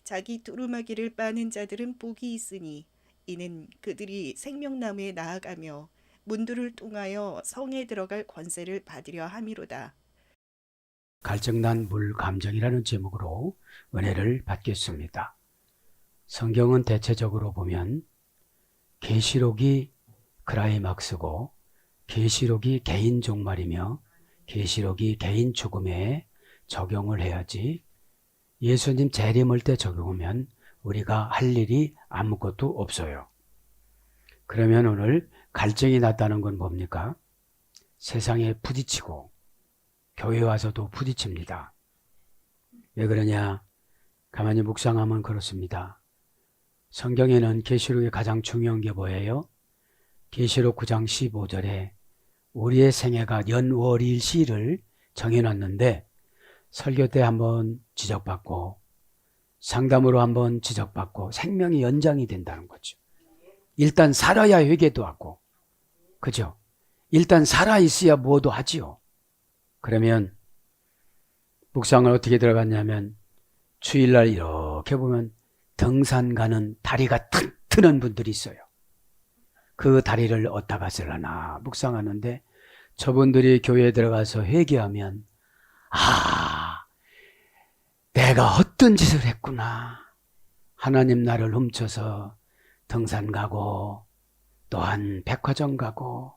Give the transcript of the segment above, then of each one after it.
자기 두루마기를 빠는 자들은 복이 있으니 이는 그들이 생명나무에 나아가며 문들을 통하여 성에 들어갈 권세를 받으려 함이로다. 갈증난 물 감정이라는 제목으로 은혜를 받겠습니다. 성경은 대체적으로 보면 계시록이 크라이막스고 계시록이 개인 종말이며 계시록이 개인 죽음에 적용을 해야지 예수님 재림을 때 적용하면 우리가 할 일이 아무것도 없어요. 그러면 오늘 갈증이 났다는 건 뭡니까? 세상에 부딪히고 교회 와서도 부딪힙니다. 왜 그러냐? 가만히 묵상하면 그렇습니다. 성경에는 계시록의 가장 중요한 게 뭐예요? 계시록 9장 15절에 우리의 생애가 연월일시를 정해놨는데 설교 때 한번 지적받고 상담으로 한번 지적받고 생명이 연장이 된다는 거죠. 일단 살아야 회개도 하고, 그죠? 일단 살아있어야 뭐도 하지요. 그러면 묵상을 어떻게 들어갔냐면 주일날 이렇게 보면 등산 가는 다리가 튼튼한 분들이 있어요. 그 다리를 어디다가 쓸라나 묵상하는데 저분들이 교회에 들어가서 회개하면 내가 헛된 짓을 했구나. 하나님 나를 훔쳐서 등산 가고 또한 백화점 가고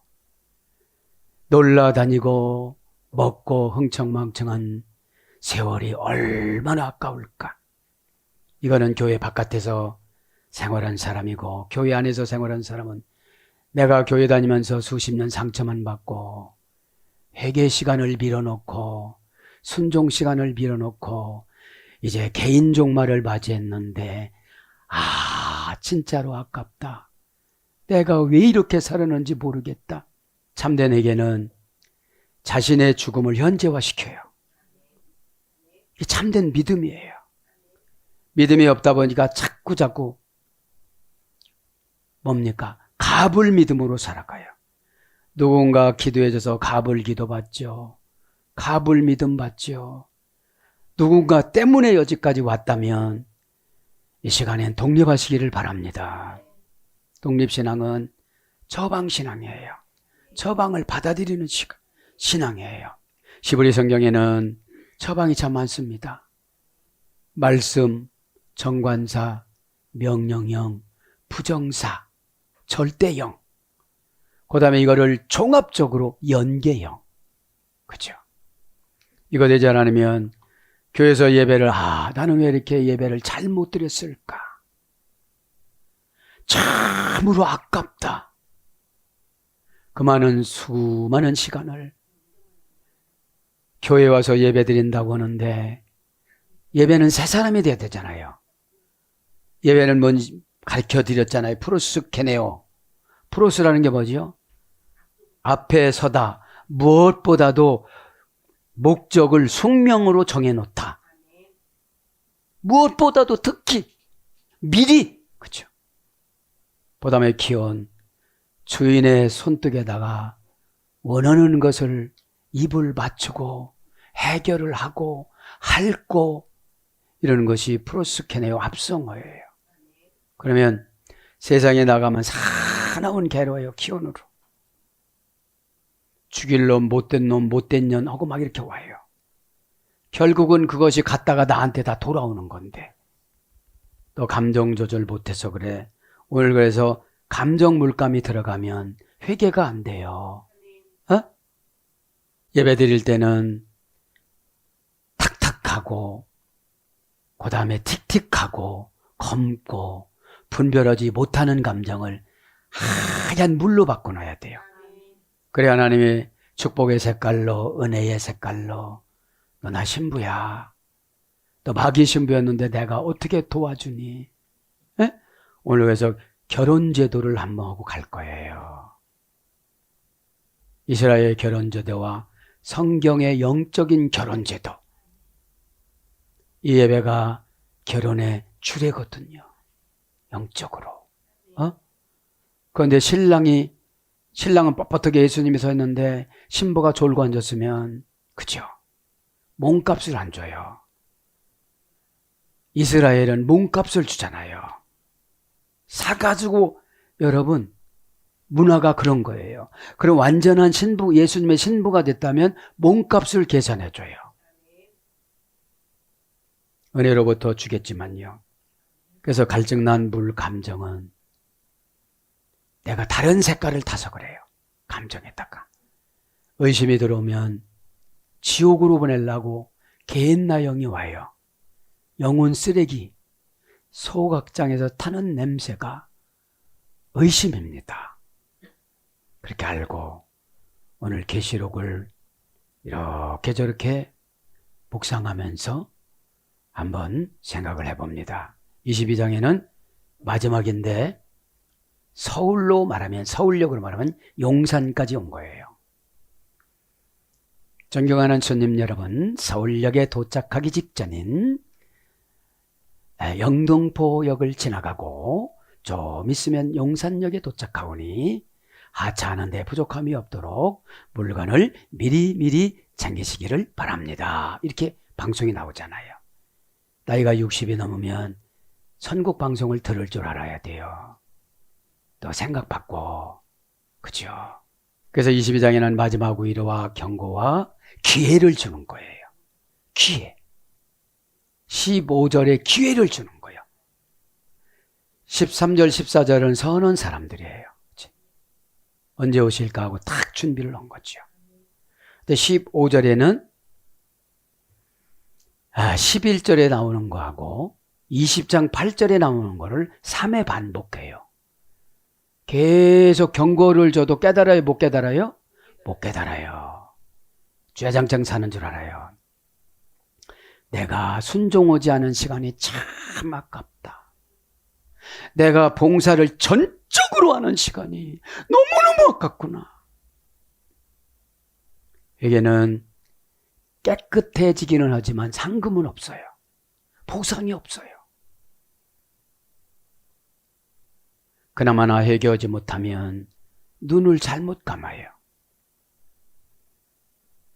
놀러 다니고 먹고 흥청망청한 세월이 얼마나 아까울까. 이거는 교회 바깥에서 생활한 사람이고 교회 안에서 생활한 사람은 내가 교회 다니면서 수십 년 상처만 받고 회개 시간을 빌어놓고 순종 시간을 빌어놓고 이제 개인 종말을 맞이했는데 진짜로 아깝다. 내가 왜 이렇게 살았는지 모르겠다. 참된 회개는 자신의 죽음을 현재화시켜요. 이게 참된 믿음이에요. 믿음이 없다 보니까 자꾸 뭡니까? 갑을 믿음으로 살아가요. 누군가 기도해줘서 갑을 기도 받죠. 갑을 믿음 받죠. 누군가 때문에 여기까지 왔다면 이 시간엔 독립하시기를 바랍니다. 독립신앙은 처방신앙이에요. 처방을 받아들이는 신앙이에요. 시브리 성경에는 처방이 참 많습니다. 말씀, 정관사, 명령형, 부정사, 절대형, 그 다음에 이거를 종합적으로 연계형. 그죠? 이거 되지 않으면 교회에서 예배를 나는 왜 이렇게 예배를 잘못 드렸을까? 참으로 아깝다. 그 많은 수많은 시간을 교회에 와서 예배 드린다고 하는데 예배는 새 사람이 돼야 되잖아요. 예배는 뭔지 가르쳐 드렸잖아요. 프로스케네오. 프로스라는 게 뭐죠? 앞에 서다. 무엇보다도 목적을 숙명으로 정해놓다. 무엇보다도 특히 미리, 그렇죠? 보담의 키운 주인의 손등에다가 원하는 것을 입을 맞추고 해결을 하고 핥고 이러는 것이 프로스케네오 합성어예요. 그러면 세상에 나가면 사나운 괴로워요. 키온으로. 죽일 놈, 못된 놈, 못된 년 하고 막 이렇게 와요. 결국은 그것이 갔다가 나한테 다 돌아오는 건데 너 감정 조절 못해서 그래. 오늘 그래서 감정 물감이 들어가면 회개가 안 돼요. 예배 드릴 때는 탁탁하고 그 다음에 틱틱하고 검고 분별하지 못하는 감정을 하얀 물로 바꿔놔야 돼요. 그래 하나님이 축복의 색깔로 은혜의 색깔로 너 나 신부야. 너 마귀 신부였는데 내가 어떻게 도와주니? 오늘 그래서 결혼제도를 한번 하고 갈 거예요. 이스라엘 결혼제도와 성경의 영적인 결혼제도. 이 예배가 결혼의 주례거든요. 영적으로. 그런데 신랑은 뻣뻣하게 예수님이 서 있는데 신부가 졸고 앉았으면 그죠? 몸값을 안 줘요. 이스라엘은 몸값을 주잖아요. 사가지고 여러분 문화가 그런 거예요. 그럼 완전한 신부, 예수님의 신부가 됐다면 몸값을 계산해줘요. 은혜로부터 주겠지만요. 그래서 갈증난 물 감정은 내가 다른 색깔을 타서 그래요. 감정에다가. 의심이 들어오면 지옥으로 보내려고 개인나 영이 와요. 영혼 쓰레기, 소각장에서 타는 냄새가 의심입니다. 그렇게 알고 오늘 계시록을 이렇게 저렇게 묵상하면서 한번 생각을 해봅니다. 22장에는 마지막인데 서울로 말하면, 서울역으로 말하면 용산까지 온 거예요. 존경하는 손님 여러분, 서울역에 도착하기 직전인 영등포역을 지나가고 좀 있으면 용산역에 도착하오니 하차하는 데 부족함이 없도록 물건을 미리미리 챙기시기를 바랍니다. 이렇게 방송이 나오잖아요. 나이가 60이 넘으면 선곡 방송을 들을 줄 알아야 돼요. 또 생각받고, 그죠? 그래서 22장에는 마지막 위로와 경고와 기회를 주는 거예요. 기회. 15절에 기회를 주는 거예요. 13절, 14절은 서는 사람들이에요. 그치? 언제 오실까 하고 딱 준비를 한 거죠. 근데 15절에는 11절에 나오는 거하고 20장 8절에 나오는 거를 3회 반복해요. 계속 경고를 줘도 깨달아요, 못 깨달아요? 못 깨달아요. 쥐야장창 사는 줄 알아요. 내가 순종하지 않은 시간이 참 아깝다. 내가 봉사를 전적으로 하는 시간이 너무너무 아깝구나. 에게는 깨끗해지기는 하지만 상금은 없어요. 보상이 없어요. 그나마나 회개하지 못하면 눈을 잘못 감아요.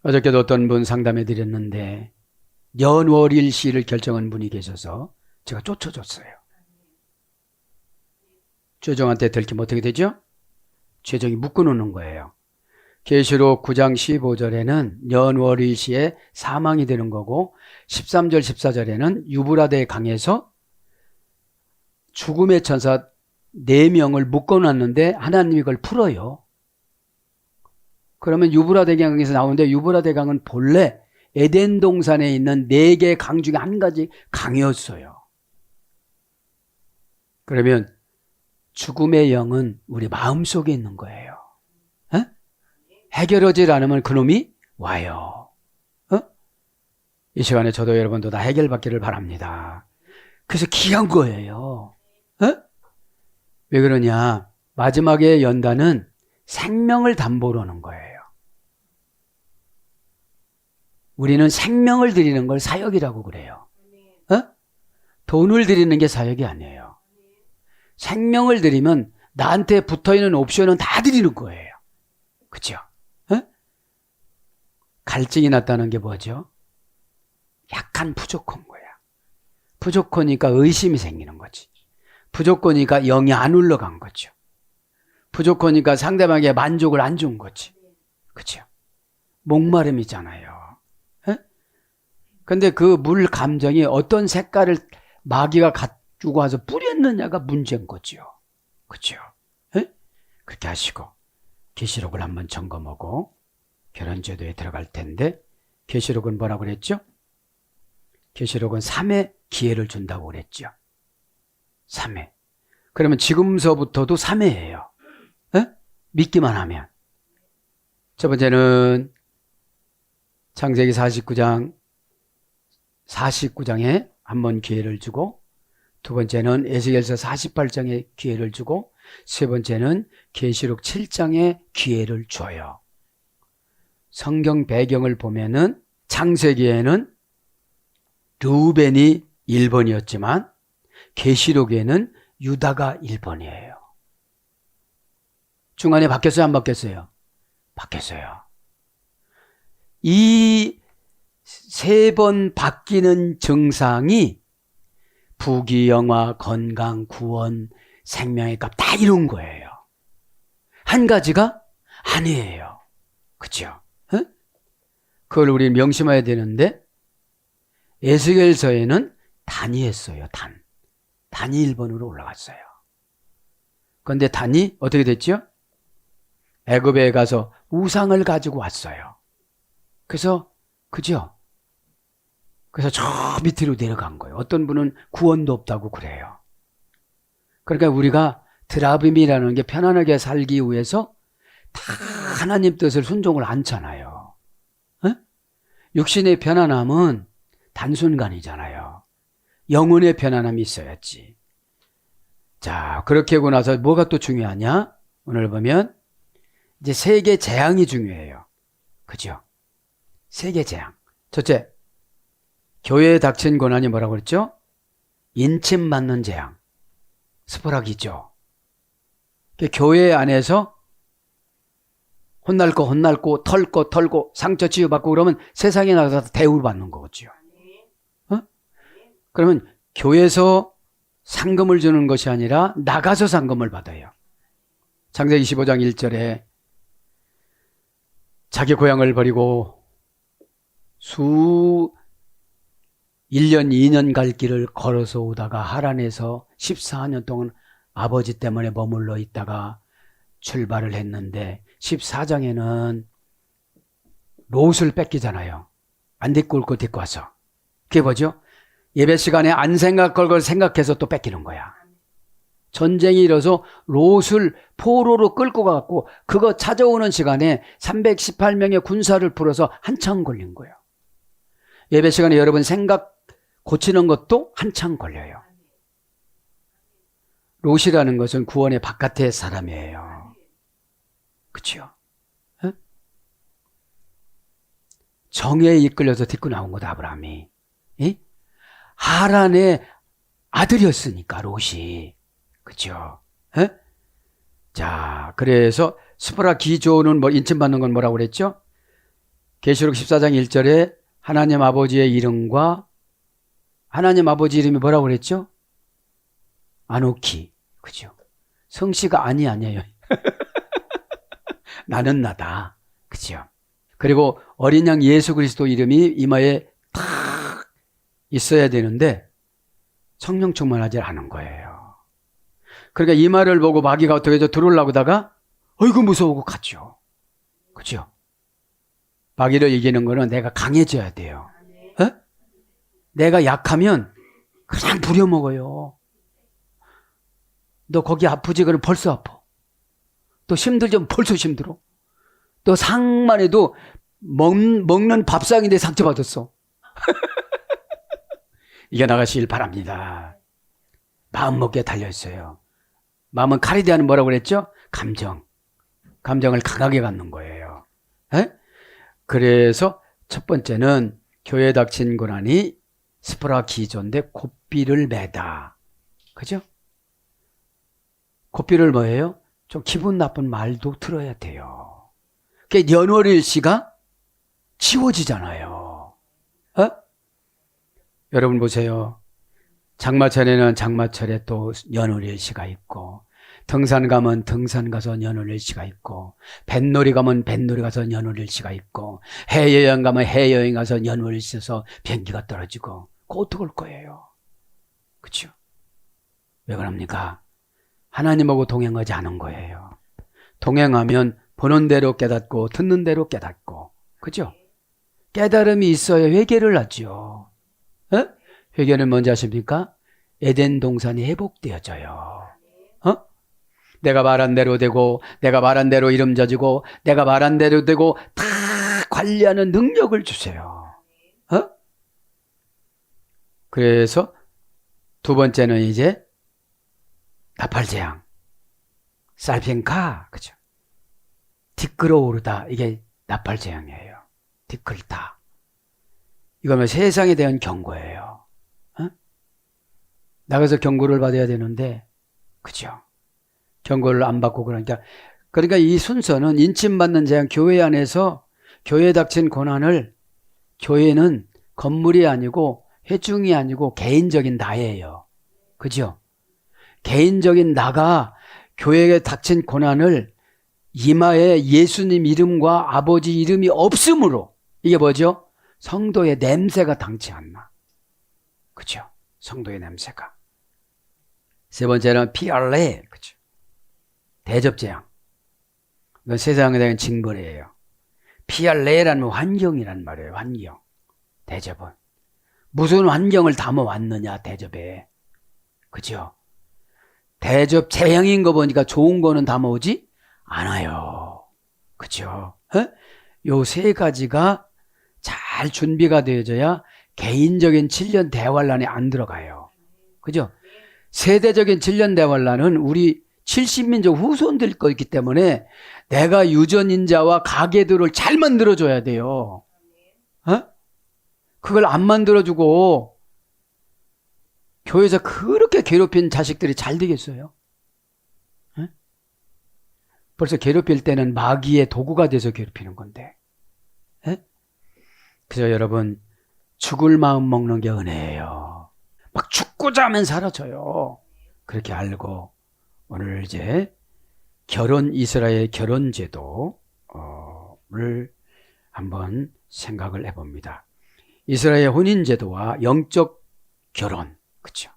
어저께도 어떤 분 상담해 드렸는데 연월일시를 결정한 분이 계셔서 제가 쫓아줬어요. 최종한테 들키면 어떻게 되죠? 최종이 묶어놓는 거예요. 계시록 9장 15절에는 연월일시에 사망이 되는 거고 13절 14절에는 유브라데 강에서 죽음의 천사 4명을 묶어놨는데 하나님이 그걸 풀어요. 그러면 유브라데 강에서 나오는데 유브라데 강은 본래 에덴 동산에 있는 4개 강 중에 한 가지 강이었어요. 그러면 죽음의 영은 우리 마음속에 있는 거예요. 에? 해결하지 않으면 그놈이 와요. 이 시간에 저도 여러분도 다 해결받기를 바랍니다. 그래서 귀한 거예요. 왜 그러냐? 마지막에 연단은 생명을 담보로 하는 거예요. 우리는 생명을 드리는 걸 사역이라고 그래요. 돈을 드리는 게 사역이 아니에요. 생명을 드리면 나한테 붙어있는 옵션은 다 드리는 거예요. 그렇죠? 갈증이 났다는 게 뭐죠? 약간 부족한 거야. 부족하니까 의심이 생기는 거지. 부족하니까 영이 안 올라간 거죠. 부족하니까 상대방에게 만족을 안 준 거지. 그렇죠? 목마름이잖아요. 근데 그 물 감정이 어떤 색깔을 마귀가 가지고 와서 뿌렸느냐가 문제인 거죠. 그렇죠? 그렇게 하시고 계시록을 한번 점검하고 결혼제도에 들어갈 텐데 계시록은 뭐라고 그랬죠? 계시록은 3회 기회를 준다고 그랬죠. 3회. 그러면 지금서부터도 3회예요. 믿기만 하면. 첫 번째는 창세기 49장에 한번 기회를 주고, 두 번째는 에스겔서 48장에 기회를 주고, 세 번째는 계시록 7장에 기회를 줘요. 성경 배경을 보면은 창세기에는 르우벤이 1번이었지만 계시록에는 유다가 1번이에요. 중간에 바뀌었어요, 안 바뀌었어요? 바뀌었어요. 이 3번 바뀌는 증상이 부귀영화, 건강, 구원, 생명의 값 다 이룬 거예요. 한 가지가 아니에요. 그죠? 그걸 우리 명심해야 되는데 에스겔서에는 단이 했어요. 단이 1번으로 올라갔어요. 그런데 단이 어떻게 됐죠? 애굽에 가서 우상을 가지고 왔어요. 그래서 그죠? 그래서 저 밑으로 내려간 거예요. 어떤 분은 구원도 없다고 그래요. 그러니까 우리가 드라빔이라는 게 편안하게 살기 위해서 다 하나님 뜻을 순종을 않잖아요. 육신의 편안함은 단순간이잖아요. 영혼의 편안함이 있어야지. 자, 그렇게 하고 나서 뭐가 또 중요하냐? 오늘 보면 이제 세 개 재앙이 중요해요. 그죠? 세 개 재앙. 첫째, 교회에 닥친 고난이 뭐라고 그랬죠? 인침받는 재앙. 스포라기죠. 교회 안에서 혼날 거 혼날고 털 거 털고 상처 치유받고 그러면 세상에 나가서 대우받는 거겠죠. 그러면 교회에서 상금을 주는 것이 아니라 나가서 상금을 받아요. 창세기 25장 1절에 자기 고향을 버리고 1년 2년 갈 길을 걸어서 오다가 하란에서 14년 동안 아버지 때문에 머물러 있다가 출발을 했는데 14장에는 롯을 뺏기잖아요. 안 데리고 올 거 데리고 와서. 그게 뭐죠? 예배 시간에 안 생각할 걸 생각해서 또 뺏기는 거야. 전쟁이 일어서 롯을 포로로 끌고 가갖고 그거 찾아오는 시간에 318명의 군사를 풀어서 한참 걸린 거예요. 예배 시간에 여러분 생각 고치는 것도 한참 걸려요. 롯이라는 것은 구원의 바깥의 사람이에요. 그렇죠? 정의에 이끌려서 딛고 나온 거다, 아브라함이. 하란의 아들이었으니까, 롯이. 그죠? 자, 그래서 스포라 기조는 인침받는 건 뭐라고 그랬죠? 계시록 14장 1절에 하나님 아버지의 이름과 하나님 아버지 이름이 뭐라고 그랬죠? 아노키. 그죠? 성씨가 아니에요. 나는 나다. 그죠? 그리고 어린 양 예수 그리스도 이름이 이마에 탁 있어야 되는데 성령 충만하지 않은 거예요. 그러니까 이마를 보고 마귀가 어떻게 해서 들어오려고 하다가 어이구 무서우고 갔죠. 그죠? 마귀를 이기는 거는 내가 강해져야 돼요. 내가 약하면 그냥 부려먹어요. 너 거기 아프지? 그럼 벌써 아파. 또 힘들면 벌써 힘들어. 또 상만 해도 먹는 밥상인데 상처받았어. 이겨나가시길 바랍니다. 마음 먹기에 달려있어요. 마음은 칼에 대한 뭐라고 그랬죠? 감정을 강하게 갖는 거예요. 그래서 첫 번째는 교회에 닥친 고난이 스포라 기조인데 고삐를 매다. 그죠? 고삐를 뭐예요? 좀 기분 나쁜 말도 들어야 돼요. 그게 연월일시가 지워지잖아요. 여러분 보세요. 장마철에는 장마철에 또 연월일시가 있고, 등산 가면 등산 가서 연월일시가 있고, 뱃놀이 가면 뱃놀이 가서 연월일시가 있고, 해여행 가면 해여행 가서 연월일시에서 비행기가 떨어지고, 그거 어떡할 거예요? 그렇죠? 왜 그럽니까? 하나님하고 동행하지 않은 거예요. 동행하면 보는 대로 깨닫고 듣는 대로 깨닫고, 그죠? 깨달음이 있어야 회개를 하죠. 회개는 뭔지 아십니까? 에덴 동산이 회복되어져요. 내가 말한 대로 되고, 내가 말한 대로 이름 져지고, 내가 말한 대로 되고 다 관리하는 능력을 주세요. 그래서 두 번째는 이제 나팔재앙, 쌀팽카, 그죠? 뒷걸어 오르다, 이게 나팔재앙이에요. 뒷걸다. 이거는 세상에 대한 경고예요. 나가서 경고를 받아야 되는데, 그죠? 경고를 안 받고 그러니까 이 순서는 인침받는 재앙, 교회 안에서 교회에 닥친 고난을, 교회는 건물이 아니고 회중이 아니고 개인적인 나예요. 그죠? 개인적인 나가 교회에 닥친 고난을 이마에 예수님 이름과 아버지 이름이 없으므로 이게 뭐죠? 성도의 냄새가 당치 않나. 그죠? 성도의 냄새가. 세 번째는 피알레. 그죠? 대접재앙. 이건 세상에 대한 징벌이에요. 피알레라는 환경이란 말이에요. 환경. 대접은. 무슨 환경을 담아왔느냐 대접에. 그죠? 대접 재앙인 거 보니까 좋은 거는 담아오지 않아요. 그죠? 요 세 가지가 잘 준비가 되어져야 개인적인 7년 대환란에 안 들어가요. 그죠? 세대적인 7년 대환란은 우리 70민족 후손들 거있기 때문에 내가 유전인자와 가계들을 잘 만들어줘야 돼요. 그걸 안 만들어주고 교회에서 그렇게 괴롭힌 자식들이 잘 되겠어요? 벌써 괴롭힐 때는 마귀의 도구가 돼서 괴롭히는 건데. 그래서 여러분, 죽을 마음 먹는 게 은혜예요. 막 죽고자 하면 사라져요. 그렇게 알고 오늘 이제 이스라엘 결혼제도를 한번 생각을 해봅니다. 이스라엘 혼인제도와 영적 결혼, 그렇죠?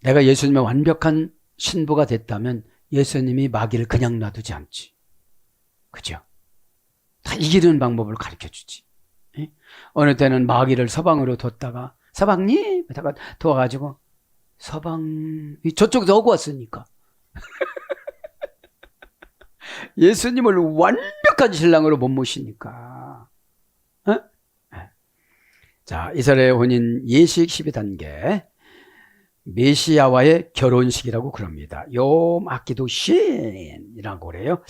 내가 예수님의 완벽한 신부가 됐다면 예수님이 마귀를 그냥 놔두지 않지. 그죠? 다 이기는 방법을 가르쳐주지. 어느 때는 마귀를 서방으로 뒀다가 서방님! 하다가 도와가지고 저쪽에서 오고 왔으니까. 예수님을 완벽한 신랑으로 못 모시니까. 자, 이스라엘 혼인 예식 12단계. 메시아와의 결혼식이라고 그럽니다. 요 악기도 신이라고 그래요.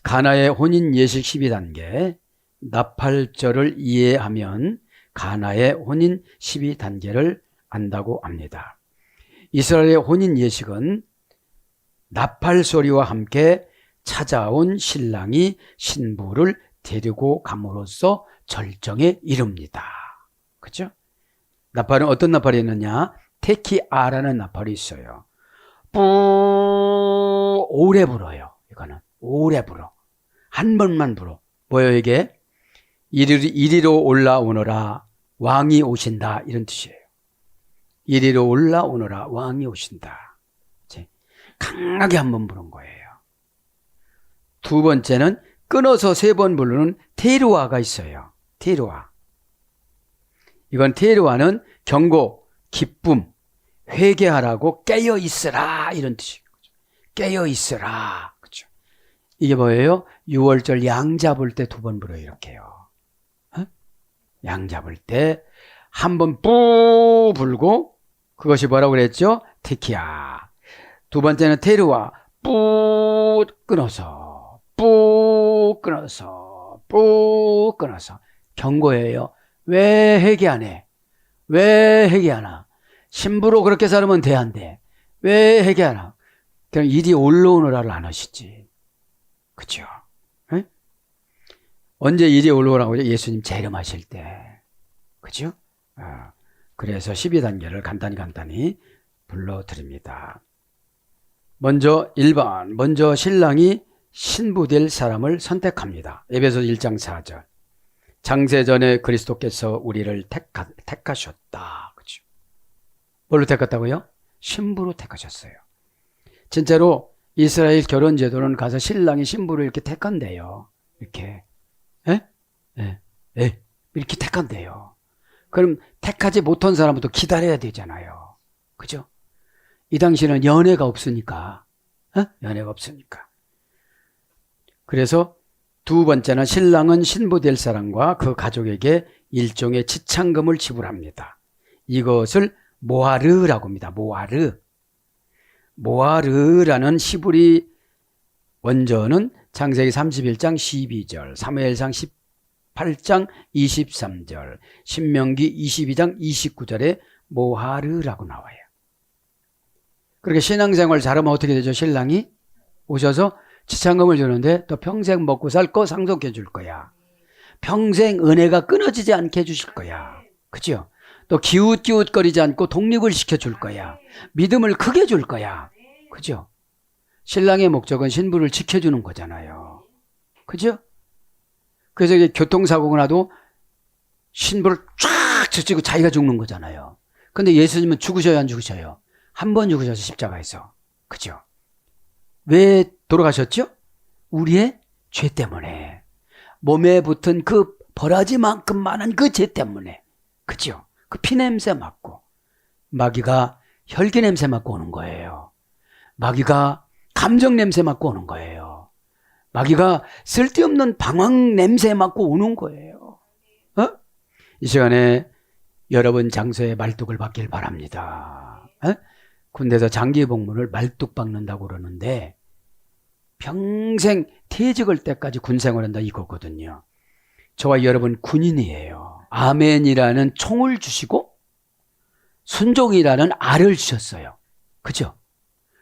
가나의 혼인 예식 12단계. 나팔절을 이해하면 가나의 혼인 12단계를 안다고 합니다. 이스라엘의 혼인 예식은 나팔 소리와 함께 찾아온 신랑이 신부를 데리고 감으로써 절정에 이릅니다. 그렇죠? 나팔은 어떤 나팔이 있느냐? 테키아라는 나팔이 있어요. 오래 불어요. 이거는 오래 불어. 한 번만 불어. 뭐예요 이게? 이리로 올라오너라 왕이 오신다 이런 뜻이에요. 이리로 올라오너라 왕이 오신다. 강하게 한 번 부른 거예요. 두 번째는 끊어서 3번 부르는 테루아가 있어요. 테루아. 이건 테루아는 경고, 기쁨, 회개하라고 깨어 있으라 이런 뜻이에요. 깨어 있으라. 그렇죠? 이게 뭐예요? 6월절 양 잡을 때 2번 불어요. 이렇게요. 양 잡을 때 한 번 뿌 불고 그것이 뭐라고 그랬죠? 테키야. 두 번째는 테루아. 뿌 끊어서 뿌 끊어서 뿌 끊어서 경고예요. 왜 회개 안 해? 왜 회개 안 하? 신부로 그렇게 살면 돼 안 돼? 왜 회개 안 하? 그냥 이리 올라오느라를 안 하시지. 그렇죠? 언제 이리 올라오라고 하죠? 예수님 재림하실 때. 그죠? 그래서 12단계를 간단히 불러드립니다. 먼저 1번. 먼저 신랑이 신부 될 사람을 선택합니다. 에베소서 1장 4절. 장세전에 그리스도께서 우리를 택하셨다. 그죠? 뭘로 택했다고요? 신부로 택하셨어요. 진짜로 이스라엘 결혼제도는 가서 신랑이 신부를 이렇게 택한대요. 이렇게. 이렇게 택한대요. 그럼 택하지 못한 사람부터 기다려야 되잖아요. 그죠? 이 당시에는 연애가 없으니까. 연애가 없으니까. 그래서 두 번째는 신랑은 신부 될 사람과 그 가족에게 일종의 지참금을 지불합니다. 이것을 모하르라고 합니다. 모하르라는 히브리 원저는 창세기 31장 12절, 사무엘상 18장 23절, 신명기 22장 29절에 모하르라고 나와요. 그렇게 신앙생활 잘하면 어떻게 되죠? 신랑이 오셔서 지참금을 주는데 또 평생 먹고 살 거 상속해 줄 거야. 평생 은혜가 끊어지지 않게 해 주실 거야. 그죠? 또 기웃기웃거리지 않고 독립을 시켜줄 거야. 믿음을 크게 줄 거야. 그죠? 신랑의 목적은 신부를 지켜주는 거잖아요. 그죠? 그래서 이게 교통사고가 나도 신부를 쫙 젖히고 자기가 죽는 거잖아요. 근데 예수님은 죽으셔야 안 죽으셔요? 한 번 죽으셔서 십자가에서. 그죠? 왜 돌아가셨죠? 우리의 죄 때문에. 몸에 붙은 그 버라지만큼 많은 그 죄 때문에. 그죠? 그 피냄새 맡고. 마귀가 혈기 냄새 맡고 오는 거예요. 마귀가 감정 냄새 맡고 오는 거예요. 마귀가 쓸데없는 방황 냄새 맡고 오는 거예요. 이 시간에 여러분 장소에 말뚝을 박길 바랍니다. 군대에서 장기 복무를 말뚝 박는다고 그러는데 평생 퇴직할 때까지 군 생활한다 이거거든요. 저와 여러분 군인이에요. 아멘이라는 총을 주시고 순종이라는 알을 주셨어요. 그죠?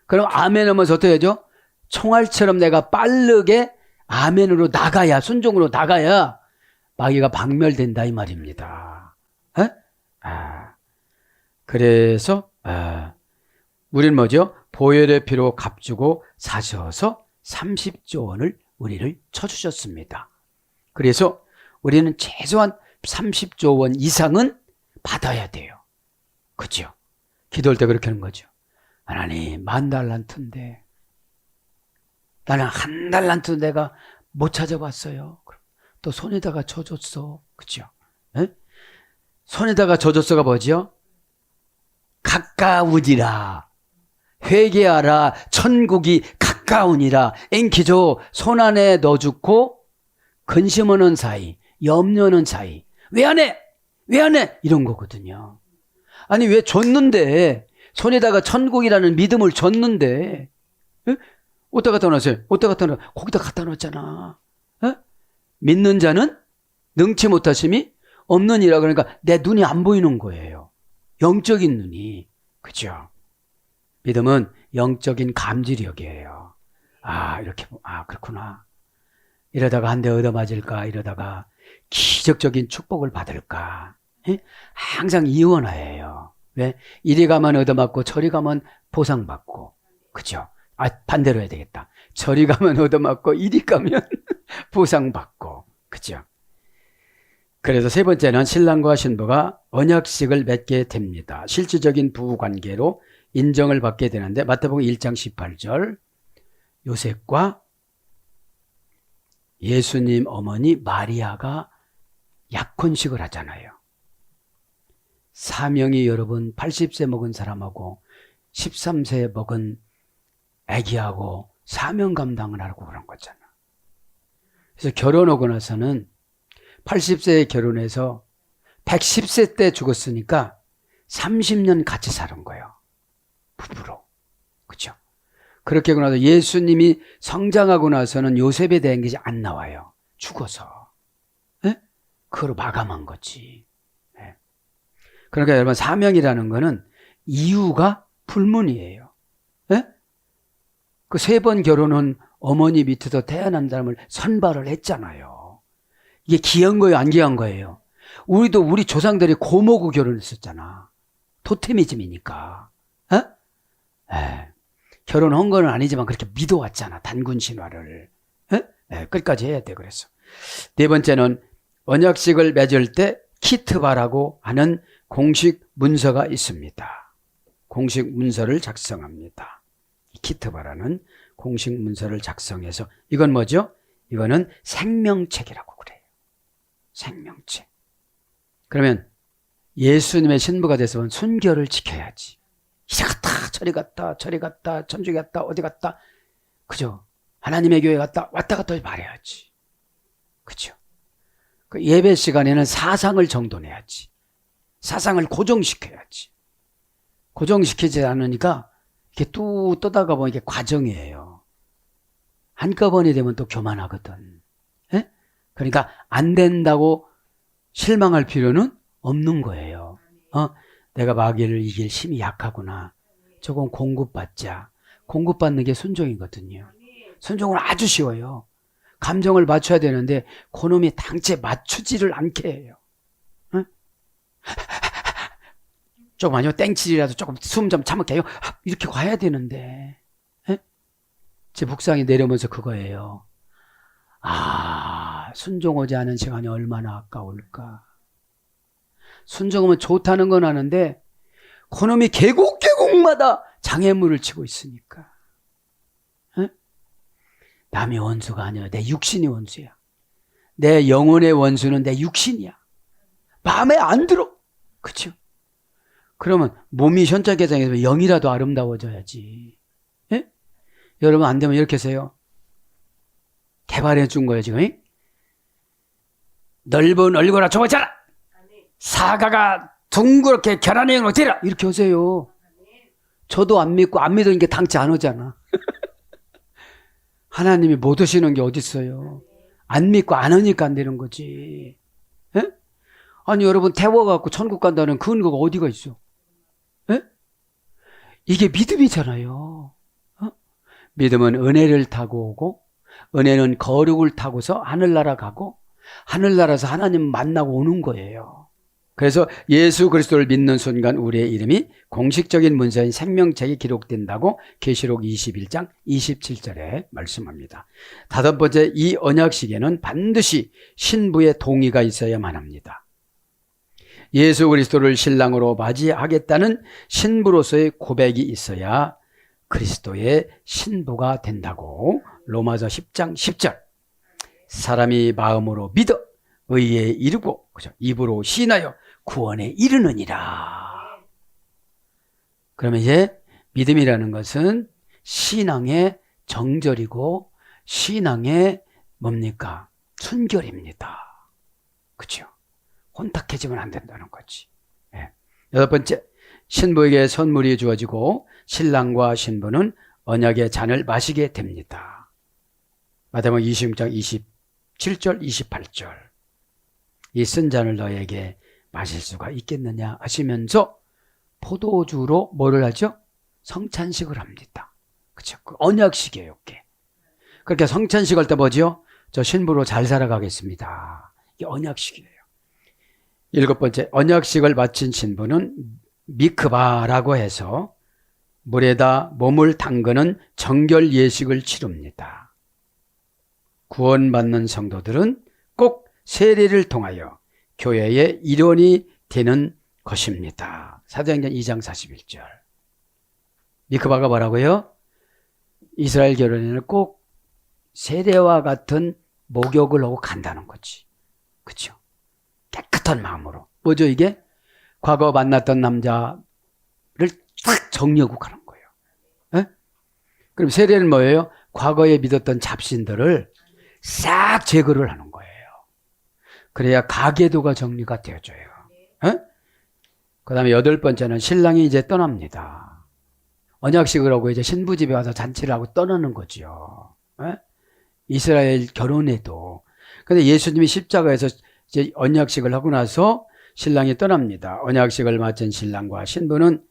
그럼 아멘 하면서 어떻게 하죠? 총알처럼 내가 빠르게 아멘으로 나가야, 순종으로 나가야 마귀가 박멸된다 이 말입니다. 그래서 우리는 뭐죠? 보혈의 피로 값주고 사셔서 30조 원을 우리를 쳐주셨습니다. 그래서 우리는 최소한 30조 원 이상은 받아야 돼요. 그죠? 기도할 때 그렇게 하는 거죠. 하나님, 10,000달란트인데 나는 1달란트 내가 못 찾아봤어요. 또 손에다가 져줬어. 그죠? 손에다가 져줬어가 뭐죠? 가까우니라. 회개하라. 천국이 가까우니라. 앵키죠. 손 안에 넣어주고 근심하는 사이, 염려하는 사이. 왜 안 해? 왜 안 해? 이런 거거든요. 아니 왜 줬는데 손에다가 천국이라는 믿음을 줬는데 어디다 갖다 놨어요? 어디다 갖다 놨어요? 거기다 갖다 놨잖아. 믿는 자는 능치 못하심이 없느니라. 그러니까 내 눈이 안 보이는 거예요. 영적인 눈이. 그죠? 믿음은 영적인 감지력이에요. 이렇게, 그렇구나. 이러다가 한 대 얻어맞을까? 이러다가 기적적인 축복을 받을까? 항상 이원화예요. 왜? 이리 가면 얻어맞고 저리 가면 보상받고. 그죠? 반대로 해야 되겠다. 저리 가면 얻어맞고 이리 가면 보상받고. 그죠? 그래서 세 번째는 신랑과 신부가 언약식을 맺게 됩니다. 실질적인 부부관계로 인정을 받게 되는데 마태복음 1장 18절 요셉과 예수님 어머니 마리아가 약혼식을 하잖아요. 사명이 여러분 80세 먹은 사람하고 13세 먹은 아기하고 사명 감당을 하고 그런 거잖아. 그래서 결혼하고 나서는 80세에 결혼해서 110세 때 죽었으니까 30년 같이 사는 거예요. 부부로. 그렇죠? 그렇게 하고 나서 예수님이 성장하고 나서는 요셉에 대한 게 안 나와요. 죽어서. 그걸 마감한 거지. 그러니까 여러분 사명이라는 거는 이유가 불문이에요. 그 3번 결혼은 어머니 밑에서 태어난 사람을 선발을 했잖아요. 이게 귀한 거예요, 안 귀한 거예요? 우리도 우리 조상들이 고모고 결혼했었잖아. 토테미즘이니까. 결혼한 건 아니지만 그렇게 믿어왔잖아. 단군 신화를. 끝까지 해야 돼. 그래서 네 번째는 언약식을 맺을 때 키트바라고 하는 공식 문서가 있습니다. 공식 문서를 작성합니다. 키트바라는 공식 문서를 작성해서 이건 뭐죠? 이거는 생명책이라고 그래요. 생명책. 그러면 예수님의 신부가 돼서 순결을 지켜야지. 이리 갔다 저리 갔다 저리 갔다 천주교 갔다 어디 갔다. 그죠? 하나님의 교회 갔다 왔다 갔다 말해야지. 그죠? 그 예배 시간에는 사상을 정돈해야지. 사상을 고정시켜야지. 고정시키지 않으니까 이렇게 뚝 떠다가 보면 이게 과정이에요. 한꺼번에 되면 또 교만하거든. 그러니까 안 된다고 실망할 필요는 없는 거예요. 내가 마귀를 이길 힘이 약하구나. 저건 공급받자. 공급받는 게 순종이거든요. 순종은 아주 쉬워요. 감정을 맞춰야 되는데 그놈이 당체 맞추지를 않게 해요. 조금 아니면 땡칠이라도 조금 숨 좀 참을게요. 이렇게 가야 되는데. 에? 제 묵상이 내려오면서 그거예요. 순종하지 않은 시간이 얼마나 아까울까. 순종하면 좋다는 건 아는데 그놈이 계곡마다 장애물을 치고 있으니까. 에? 남의 원수가 아니라 내 육신이 원수야. 내 영혼의 원수는 내 육신이야. 마음에 안 들어. 그쵸? 그러면 몸이 현자개장에서 영이라도 아름다워져야지. 예? 여러분 안 되면 이렇게 하세요. 개발해 준 거예요 지금. 넓은 얼굴아 좁아져라. 사과가 둥그렇게 결안의 영으로 되라. 이렇게 하세요. 저도 안 믿고 안 믿으니까 당치 안 오잖아. 하나님이 못 오시는 게 어디 있어요. 안 믿고 안 하니까 안 되는 거지. 예? 아니 여러분 태워갖고 천국 간다는 근거가 어디가 있어? 예? 이게 믿음이잖아요. 믿음은 은혜를 타고 오고, 은혜는 거룩을 타고서 하늘나라 가고, 하늘나라에서 하나님 만나고 오는 거예요. 그래서 예수 그리스도를 믿는 순간 우리의 이름이 공식적인 문서인 생명책에 기록된다고 계시록 21장 27절에 말씀합니다. 다섯 번째, 이 언약식에는 반드시 신부의 동의가 있어야만 합니다. 예수 그리스도를 신랑으로 맞이하겠다는 신부로서의 고백이 있어야 그리스도의 신부가 된다고 로마서 10장 10절. 사람이 마음으로 믿어 의에 이르고 입으로 시인하여 구원에 이르느니라. 그러면 이제 믿음이라는 것은 신앙의 정절이고 신앙의 뭡니까? 순결입니다. 그렇죠? 혼탁해지면 안 된다는 거지. 네. 여섯 번째, 신부에게 선물이 주어지고 신랑과 신부는 언약의 잔을 마시게 됩니다. 마태복음 26장 27절 28절. 이 쓴 잔을 너에게 마실 수가 있겠느냐 하시면서 포도주로 뭐를 하죠? 성찬식을 합니다. 그렇죠? 그 언약식이에요, 이게. 그렇게 성찬식 할 때 뭐죠? 저 신부로 잘 살아가겠습니다. 이게 언약식이에요. 일곱 번째, 언약식을 마친 신부는 미크바라고 해서 물에다 몸을 담그는 정결 예식을 치릅니다. 구원받는 성도들은 꼭 세례를 통하여 교회의 일원이 되는 것입니다. 사도행전 2장 41절. 미크바가 뭐라고요? 이스라엘 결혼에는 꼭 세례와 같은 목욕을 하고 간다는 거지. 그렇죠? 깨끗한 마음으로. 뭐죠 이게? 과거 만났던 남자를 딱 정리하고 가는 거예요. 에? 그럼 세례는 뭐예요? 과거에 믿었던 잡신들을 싹 제거를 하는 거예요. 그래야 가계도가 정리가 되어져요. 그 다음에 여덟 번째는 신랑이 이제 떠납니다. 언약식을 하고 이제 신부 집에 와서 잔치를 하고 떠나는 거죠. 에? 이스라엘 결혼에도. 근데 예수님이 십자가에서 이제 언약식을 하고 나서 신랑이 떠납니다. 언약식을 마친 신랑과 신부는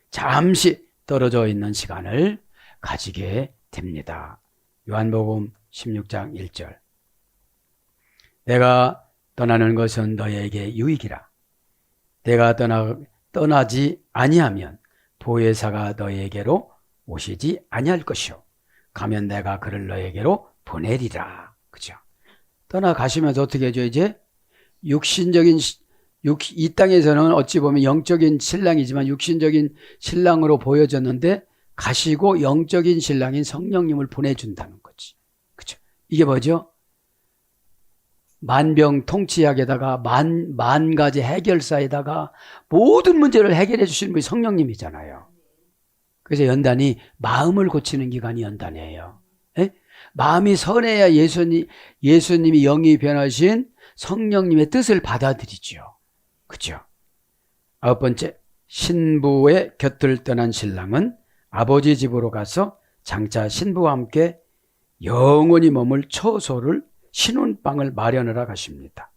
잠시 떨어져 있는 시간을 가지게 됩니다. 요한복음 16장 1절. 내가 떠나는 것은 너에게 유익이라. 내가 떠나지 아니하면 보혜사가 너에게로 오시지 아니할 것이요. 가면 내가 그를 너에게로 보내리라. 그죠? 떠나가시면서 어떻게 해줘 이제? 육신적인 이 땅에서는 어찌 보면 영적인 신랑이지만 육신적인 신랑으로 보여졌는데 가시고 영적인 신랑인 성령님을 보내준다는 거지. 그죠? 이게 뭐죠? 만병통치약에다가 만 가지 해결사에다가 모든 문제를 해결해 주시는 분이 성령님이잖아요. 그래서 연단이 마음을 고치는 기간이 연단이에요. 에? 마음이 선해야 예수님이 영이 변하신 성령님의 뜻을 받아들이죠. 그죠? 아홉 번째, 신부의 곁을 떠난 신랑은 아버지 집으로 가서 장차 신부와 함께 영원히 머물 처소를 신혼방을 마련하러 가십니다.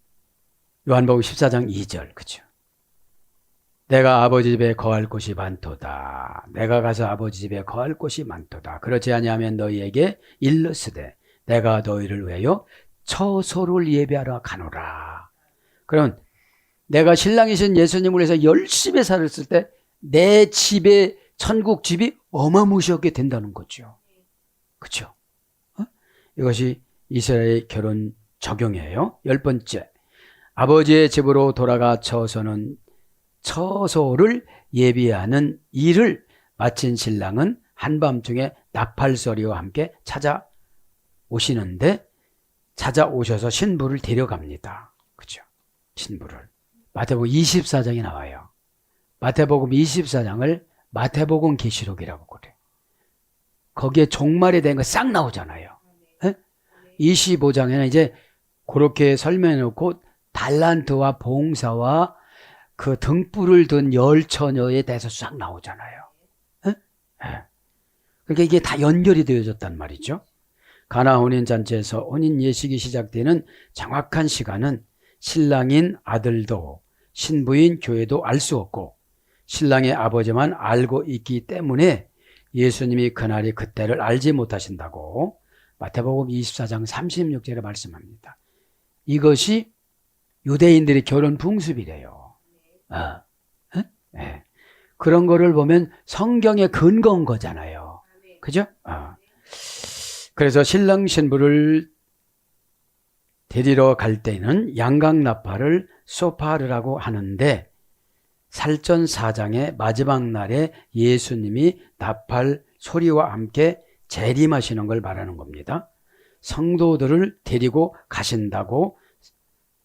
요한복음 14장 2절. 그죠? 내가 아버지 집에 거할 곳이 많도다. 내가 가서 아버지 집에 거할 곳이 많도다. 그렇지 아니하면 너희에게 일러스되 내가 너희를 위하여 처소를 예배하러 가노라. 그럼 내가 신랑이신 예수님을 위해서 열심히 살았을 때 내 집에 천국 집이 어마무시하게 된다는 거죠. 그렇죠? 이것이 이스라엘 결혼 적용이에요. 10번째, 아버지의 집으로 돌아가 처소를 예비하는 일을 마친 신랑은 한밤중에 나팔소리와 함께 찾아오셔서 신부를 데려갑니다. 그죠? 신부를. 마태복음 24장에 나와요. 마태복음 24장을 마태복음 계시록이라고 그래요. 거기에 종말에 대한 거 싹 나오잖아요. 25장에는 이제 그렇게 설명해 놓고 달란트와 봉사와 그 등불을 든 열처녀에 대해서 싹 나오잖아요. 그러니까 이게 다 연결이 되어졌단 말이죠. 가나 혼인잔치에서 혼인 예식이 시작되는 정확한 시간은 신랑인 아들도 신부인 교회도 알 수 없고 신랑의 아버지만 알고 있기 때문에 예수님이 그날이 그때를 알지 못하신다고 마태복음 24장 36절에 말씀합니다. 이것이 유대인들의 결혼 풍습이래요. 네. 그런 거를 보면 성경에 근거한 거잖아요. 그죠? 그래서 신랑 신부를 데리러 갈 때는 양강나팔을 소파르라고 하는데 살전 4장의 마지막 날에 예수님이 나팔 소리와 함께 재림하시는 걸 말하는 겁니다. 성도들을 데리고 가신다고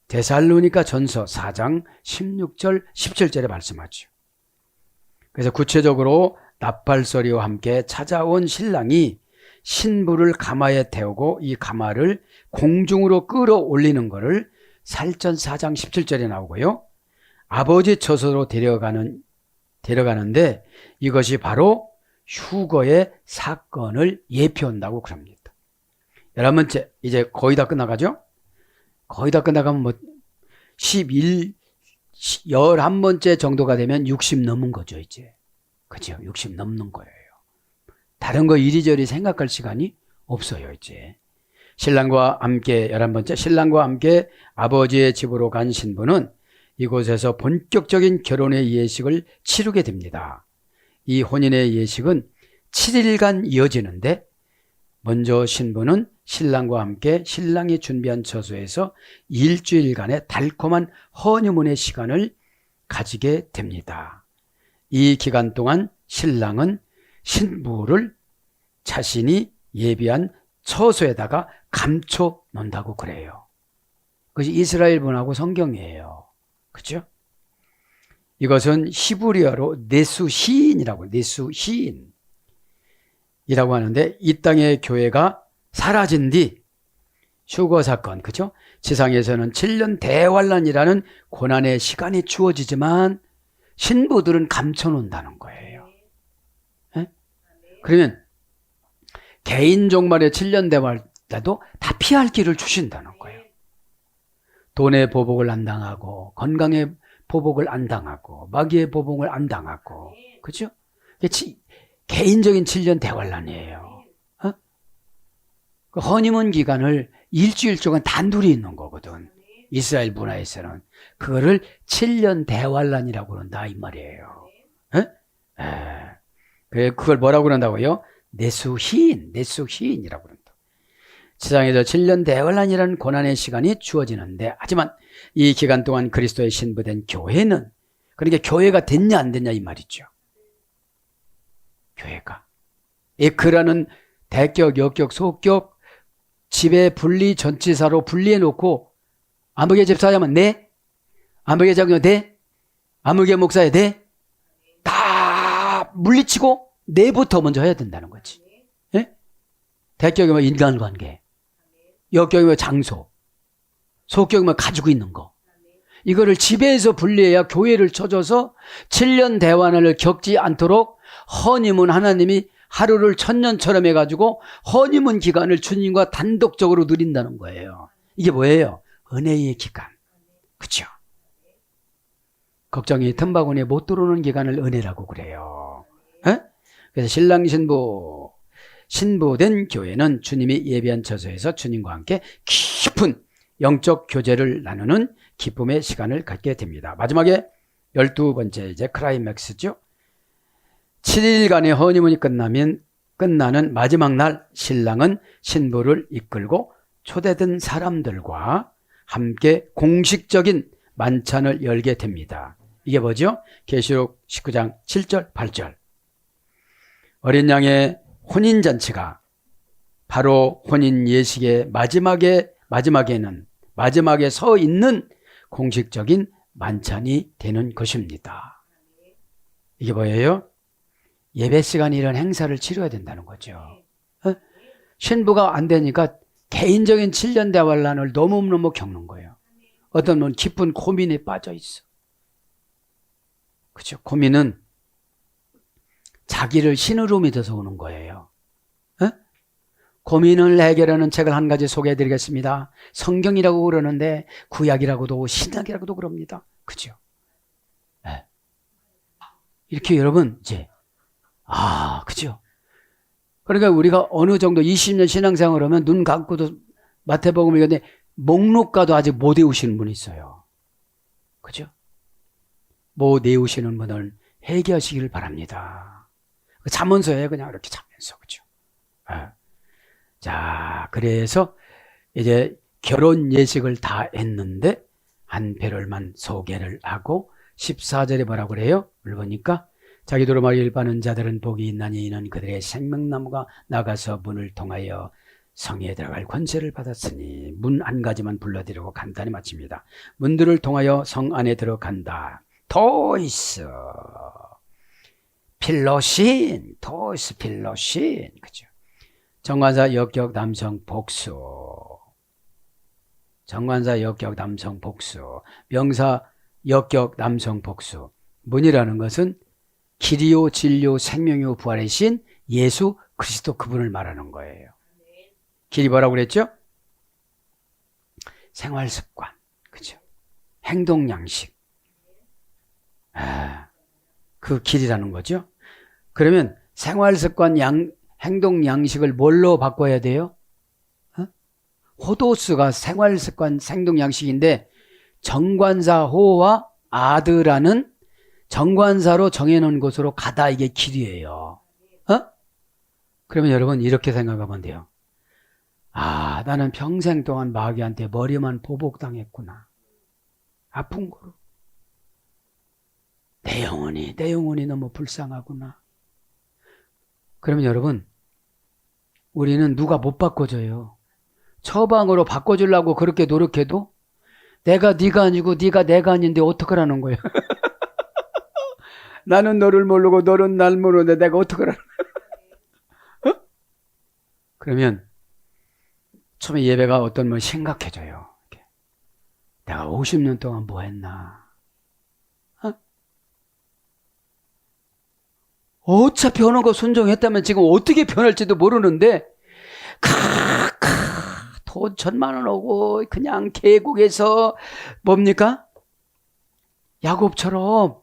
데살로니가 전서 4장 16절 17절에 말씀하죠. 그래서 구체적으로 나팔 소리와 함께 찾아온 신랑이 신부를 가마에 태우고 이 가마를 공중으로 끌어올리는 것을 살전 4장 17절에 나오고요. 아버지 처소로 데려가는데 이것이 바로 휴거의 사건을 예표한다고 그럽니다. 11번째, 이제 거의 다 끝나가죠? 거의 다 끝나가면 뭐 11번째 정도가 되면 60 넘은 거죠, 이제. 그죠? 60 넘는 거예요. 다른 거 이리저리 생각할 시간이 없어요, 이제. 신랑과 함께 11번째, 신랑과 함께 아버지의 집으로 간 신부는 이곳에서 본격적인 결혼의 예식을 치르게 됩니다. 이 혼인의 예식은 7일간 이어지는데 먼저 신부는 신랑과 함께 신랑이 준비한 처소에서 일주일간의 달콤한 허니문의 시간을 가지게 됩니다. 이 기간 동안 신랑은 신부를 자신이 예비한 처소에다가 감춰 놓는다고 그래요. 그것이 이스라엘 문화고 성경이에요. 그렇죠? 이것은 히브리어로 네수시인이라고 하는데 이 땅의 교회가 사라진 뒤 휴거 사건, 그렇죠? 지상에서는 7년 대환란이라는 고난의 시간이 주어지지만 신부들은 감춰 놓는다는 거예요. 네? 그러면 개인 종말의 7년 대환란도 다 피할 길을 주신다는 거예요. 돈의 보복을 안 당하고 건강의 보복을 안 당하고 마귀의 보복을 안 당하고, 그렇죠? 개인적인 7년 대환란이에요. 그 허니문 기간을 일주일 동안 단둘이 있는 거거든. 이스라엘 문화에서는 그거를 7년 대환란이라고 그런다 이 말이에요. 그래, 그걸 뭐라고 그런다고요? 내수희인이라고 그런다. 지상에서 7년 대환란이라는 고난의 시간이 주어지는데, 하지만 이 기간 동안 그리스도의 신부된 교회는, 그러니까 교회가 됐냐 안 됐냐 이 말이죠. 교회가 에크라는 대격, 역격, 소격 집에 분리 전치사로 분리해 놓고 아무개 집사하면 네? 아무개 장로 네? 아무개 목사에 네? 다 물리치고 네부터 먼저 해야 된다는 거지. 예? 대격이면 인간관계, 역격이면 장소, 소격이면 가지고 있는 거. 이거를 집에서 분리해야 교회를 쳐줘서 7년 대환을 겪지 않도록 허니문 하나님이 하루를 천년처럼 해가지고 허니문 기간을 주님과 단독적으로 누린다는 거예요. 이게 뭐예요? 은혜의 기간. 그렇죠? 걱정이 틈바구니에 못 들어오는 기간을 은혜라고 그래요. 에? 그래서 신랑 신부된 교회는 주님이 예비한 처소에서 주님과 함께 깊은 영적 교제를 나누는 기쁨의 시간을 갖게 됩니다. 마지막에 12번째 이제 클라이맥스죠. 7일간의 허니문이 끝나는 마지막 날 신랑은 신부를 이끌고 초대된 사람들과 함께 공식적인 만찬을 열게 됩니다. 이게 뭐죠? 계시록 19장 7절 8절. 어린 양의 혼인잔치가 바로 혼인 예식의 마지막에 서 있는 공식적인 만찬이 되는 것입니다. 이게 뭐예요? 예배 시간에 이런 행사를 치러야 된다는 거죠. 신부가 안 되니까 개인적인 7년 대환란을 너무너무 겪는 거예요. 어떤 분 깊은 고민에 빠져 있어. 그렇죠? 고민은 자기를 신으로 믿어서 오는 거예요. 고민을 해결하는 책을 한 가지 소개해 드리겠습니다. 성경이라고 그러는데 구약이라고도 신약이라고도 그럽니다. 그죠? 네. 이렇게 여러분 이제 그죠? 그러니까 우리가 어느 정도 20년 신앙생활을 하면 눈 감고도 마태복음 읽는데 목록과도 아직 못 외우시는 분이 있어요. 그죠? 못 외우시는 분을 회개하시기를 바랍니다. 자문서에 그냥 이렇게 자면서 그죠? 네. 자, 그래서 이제 결혼 예식을 다 했는데 한별을만 소개를 하고 14절에 뭐라고 그래요? 보니까 자기도로 말을 받는 자들은 복이 있나니 이는 그들의 생명나무가 나가서 문을 통하여 성에 들어갈 권세를 받았으니 문 한 가지만 불러드리고 간단히 마칩니다. 문들을 통하여 성 안에 들어간다. 토이스 필로신 그죠? 정관사 역격 남성 복수, 정관사 역격 남성 복수, 명사 역격 남성 복수. 문이라는 것은 길이요 진리요 생명이요 부활의 신 예수 그리스도 그분을 말하는 거예요. 길이 뭐라고 그랬죠? 생활습관, 그죠? 행동 양식. 그 길이라는 거죠. 그러면 생활습관 행동 양식을 뭘로 바꿔야 돼요? 호도스가 생활습관 행동 양식인데 정관사 호와 아드라는 정관사로 정해놓은 곳으로 가다 이게 길이에요. 그러면 여러분 이렇게 생각하면 돼요. 나는 평생 동안 마귀한테 머리만 보복당했구나. 아픈 거로. 내 영혼이 너무 불쌍하구나. 그러면 여러분 우리는 누가 못 바꿔줘요. 처방으로 바꿔주려고 그렇게 노력해도 내가 네가 아니고 네가 내가 아닌데 어떡하라는 거예요. 나는 너를 모르고 너는 날 모르는데 내가 어떡하라는 거예요. 그러면 처음에 예배가 어떤 뭐 심각해져요. 내가 50년 동안 뭐 했나. 어차피 어느 거 순종했다면 지금 어떻게 변할지도 모르는데 돈 1,000만 원 오고 그냥 계곡에서 뭡니까? 야곱처럼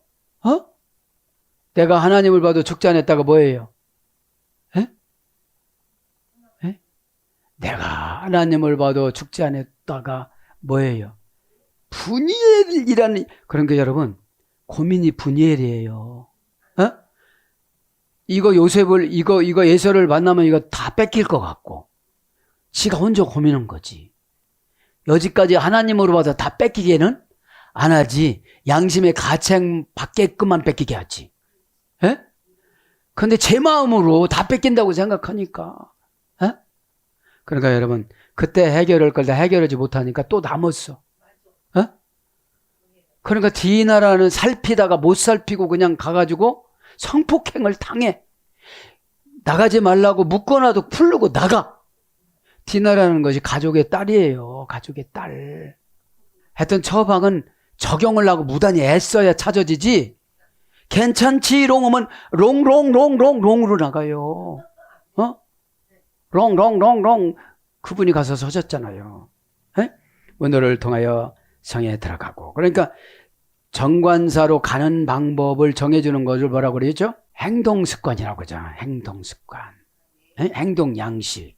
내가 하나님을 봐도 죽지 않았다가 뭐예요? 내가 하나님을 봐도 죽지 않았다가 뭐예요? 분이엘이라는 그런 게 여러분 고민이 분이엘이에요. 이거 요셉을 이거 예서를 만나면 이거 다 뺏길 것 같고 지가 혼자 고민한 거지. 여지까지 하나님으로 봐서 다 뺏기게는 안 하지. 양심의 가책 받게끔만 뺏기게 하지. 그런데 제 마음으로 다 뺏긴다고 생각하니까. 그러니까 여러분 그때 해결할 걸 다 해결하지 못하니까 또 남았어. 그러니까 디나라는 살피다가 못 살피고 그냥 가가지고 성폭행을 당해. 나가지 말라고 묶어놔도 풀르고 나가. 디나라는 것이 가족의 딸이에요. 가족의 딸. 하여튼 처방은 적용을 하고 무단히 애써야 찾아지지. 괜찮지롱 하면 롱롱롱롱롱으로 나가요. 롱롱롱롱 그분이 가서 서셨잖아요. 문호를 통하여 성에 들어가고. 그러니까 정관사로 가는 방법을 정해주는 것을 뭐라고 그러죠? 행동습관이라고 그러잖아. 행동습관. 행동 양식.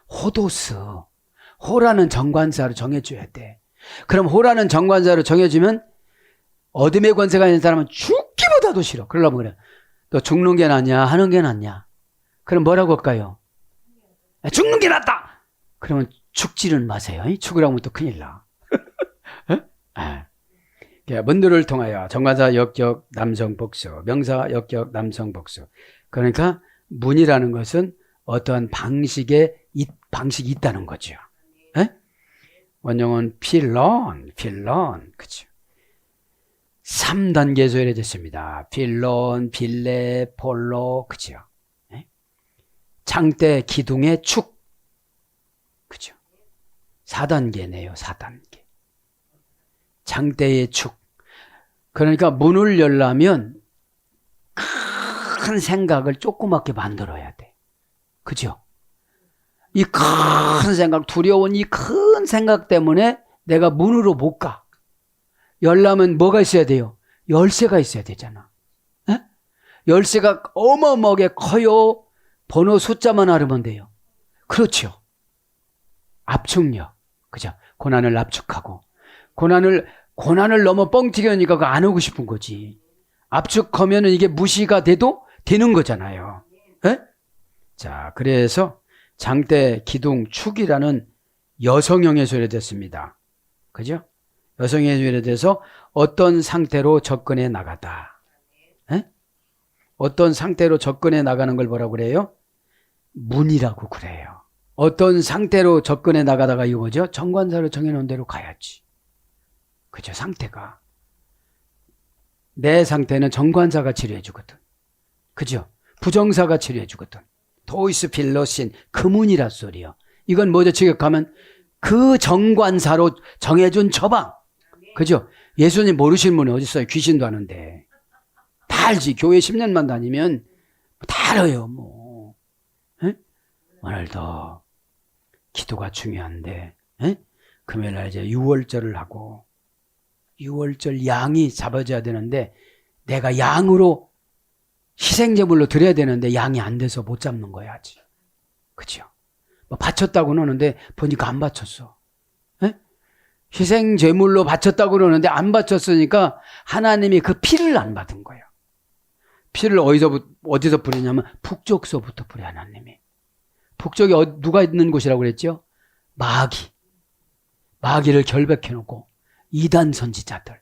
호도스. 호라는 정관사로 정해줘야 돼. 그럼 호라는 정관사로 정해지면 어둠의 권세가 있는 사람은 죽기보다도 싫어. 그러려면 그래. 너 죽는 게 낫냐 하는 게 낫냐. 그럼 뭐라고 할까요? 죽는 게 낫다. 그러면 죽지는 마세요. 죽으라면 또 큰일 나. 문들을 통하여 정관사 역격 남성 복수, 명사 역격 남성 복수. 그러니까 문이라는 것은 어떠한 방식이 있다는 거죠. 원형은 필론, 그죠? 3단계 소열해졌습니다. 필론, 빌레, 폴로, 그죠? 장대, 기둥의 축, 그죠? 4단계네요, 4단계. 장대의 축. 그러니까 문을 열려면 큰 생각을 조그맣게 만들어야 돼. 그죠? 이 큰 생각, 두려운 이 큰 생각 때문에 내가 문으로 못 가. 열려면 뭐가 있어야 돼요? 열쇠가 있어야 되잖아. 에? 열쇠가 어마어마하게 커요. 번호 숫자만 알으면 돼요. 그렇죠. 압축력. 그죠? 고난을 압축하고. 고난을 넘어 뻥튀기니까 그거 안 오고 싶은 거지. 압축하면 이게 무시가 돼도 되는 거잖아요. 에? 자, 그래서 장대, 기둥, 축이라는 여성형의 소열됐습니다. 그죠? 여성의 소열돼서 어떤 상태로 접근해 나가다. 에? 어떤 상태로 접근해 나가는 걸 뭐라고 그래요? 문이라고 그래요. 어떤 상태로 접근해 나가다가 이거 뭐죠? 정관사로 정해놓은 대로 가야지. 그죠? 상태가. 내 상태는 정관사가 치료해 주거든. 그죠? 부정사가 치료해 주거든. 도이스 필로신, 그 문이라 소리요. 이건 뭐죠? 직역하면 그 정관사로 정해준 처방. 그죠? 예수님 모르시는 분이 어디 있어요? 귀신도 아는데. 다 알지. 교회 10년만 다니면 다 알아요. 뭐. 에? 오늘도 기도가 중요한데, 금요일날 이제 6월절을 하고 6월절 양이 잡아져야 되는데 내가 양으로 희생제물로 드려야 되는데 양이 안 돼서 못 잡는 거야 아직. 그죠? 뭐 바쳤다고 그러는데 보니까 안 바쳤어. 희생제물로 바쳤다고 그러는데 안 바쳤으니까 하나님이 그 피를 안 받은 거예요. 피를 어디서 뿌리냐면 북쪽서부터 뿌려 하나님이. 북쪽에 누가 있는 곳이라고 그랬죠? 마귀를 결백해 놓고 이단 선지자들.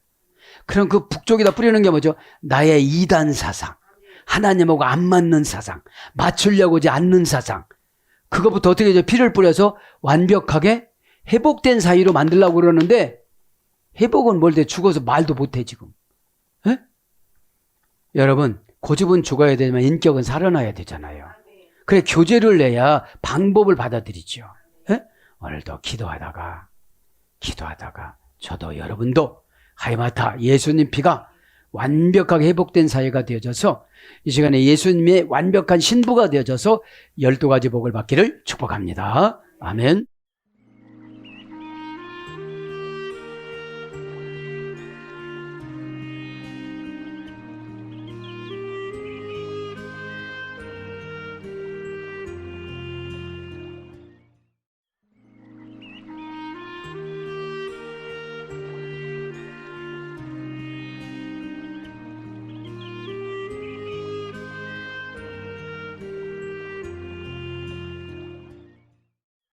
그럼 그 북쪽에다 뿌리는 게 뭐죠? 나의 이단 사상, 하나님하고 안 맞는 사상, 맞추려고 하지 않는 사상. 그거부터 어떻게 이제 피를 뿌려서 완벽하게 회복된 사이로 만들려고 그러는데 회복은 뭘 돼? 죽어서 말도 못해 지금. 에? 여러분 고집은 죽어야 되지만 인격은 살아나야 되잖아요. 그래 교제를 내야 방법을 받아들이죠. 에? 오늘도 기도하다가 저도 여러분도 하이마타 예수님 피가 완벽하게 회복된 사회가 되어져서 이 시간에 예수님의 완벽한 신부가 되어져서 12가지 복을 받기를 축복합니다. 아멘.